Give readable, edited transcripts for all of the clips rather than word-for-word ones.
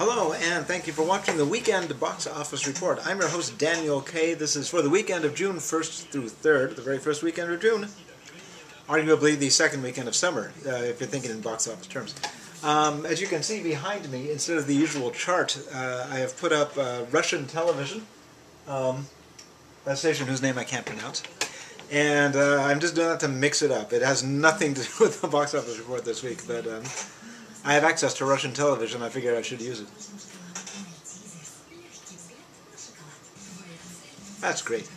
Hello, and thank you for watching the Weekend Box Office Report. I'm your host, Daniel K. This is for the weekend of June 1st through 3rd, the very first weekend of June. Arguably the second weekend of summer, if you're thinking in box office terms. As you can see behind me, instead of the usual chart, I have put up Russian television, a station whose name I can't pronounce. And I'm just doing that to mix it up. It has nothing to do with the box office report this week, but I have access to Russian television. I figured I should use it. That's great.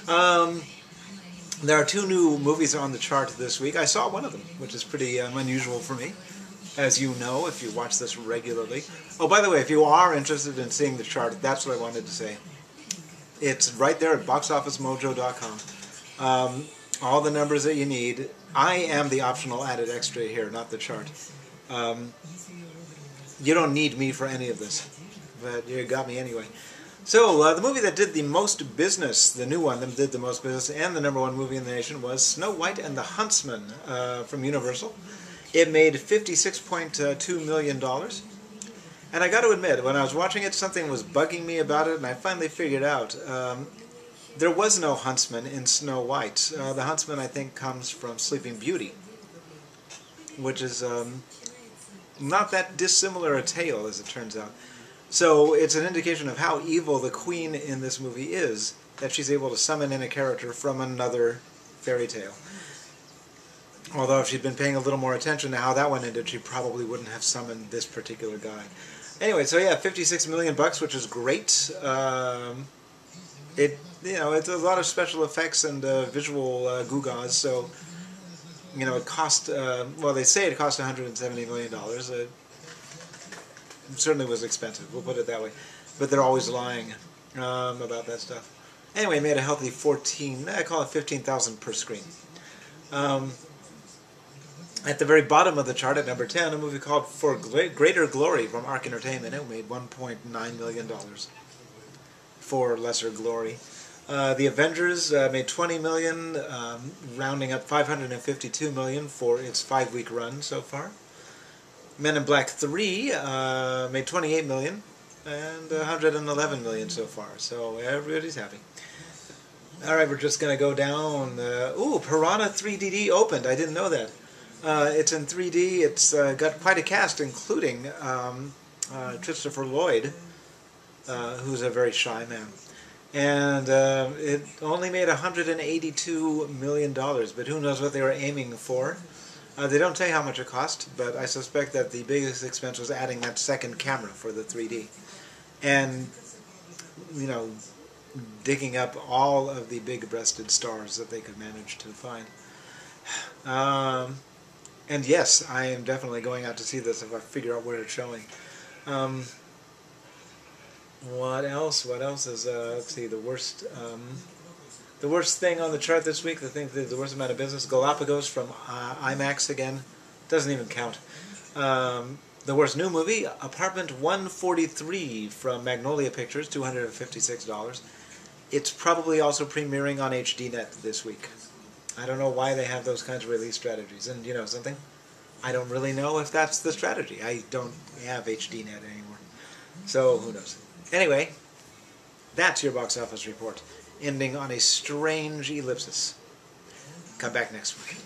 There are two new movies on the chart this week. I saw one of them, which is pretty unusual for me, as you know if you watch this regularly. Oh, by the way, if you are interested in seeing the chart, that's what I wanted to say. It's right there at boxofficemojo.com. All the numbers that you need. I am the optional added extra here, not the chart. You don't need me for any of this, but you got me anyway. So, the movie that did the most business, the new one that did the most business, and the #1 movie in the nation was Snow White and the Huntsman from Universal. It made $56.2 million. And I got to admit, when I was watching it, something was bugging me about it, and I finally figured out there was no huntsman in Snow White. The huntsman, I think, comes from Sleeping Beauty, which is not that dissimilar a tale, as it turns out. So it's an indication of how evil the queen in this movie is, that she's able to summon in a character from another fairy tale. Although if she'd been paying a little more attention to how that one ended, she probably wouldn't have summoned this particular guy. Anyway, so yeah, $56 million, which is great. It's a lot of special effects and visual gewgaws, so it cost, well, they say it cost $170 million. It certainly was expensive, we'll put it that way. But they're always lying about that stuff. Anyway, it made a healthy 15,000 per screen. At the very bottom of the chart, at number 10, a movie called For Greater Glory from Arc Entertainment. It made $1.9 million for Lesser Glory. The Avengers made $20 million, rounding up $552 million for its 5-week run so far. Men in Black 3 made $28 million and $111 million so far, so everybody's happy. Alright, we're just going to go down. Piranha 3DD opened. I didn't know that. It's in 3D. It's got quite a cast, including Christopher Lloyd, who's a very shy man. And it only made $182 million, but who knows what they were aiming for. They don't tell you how much it cost, but I suspect that the biggest expense was adding that second camera for the 3D. And, digging up all of the big-breasted stars that they could manage to find. And yes, I am definitely going out to see this if I figure out where it's showing. What else? What else is, let's see, the worst thing on the chart this week, the thing that did the worst amount of business, Galapagos from IMAX again. Doesn't even count. The worst new movie, Apartment 143 from Magnolia Pictures, $256. It's probably also premiering on HDNet this week. I don't know why they have those kinds of release strategies. And you know something? I don't really know if that's the strategy. I don't have HDNet anymore. So who knows? Anyway, that's your box office report, ending on a strange ellipsis. Come back next week.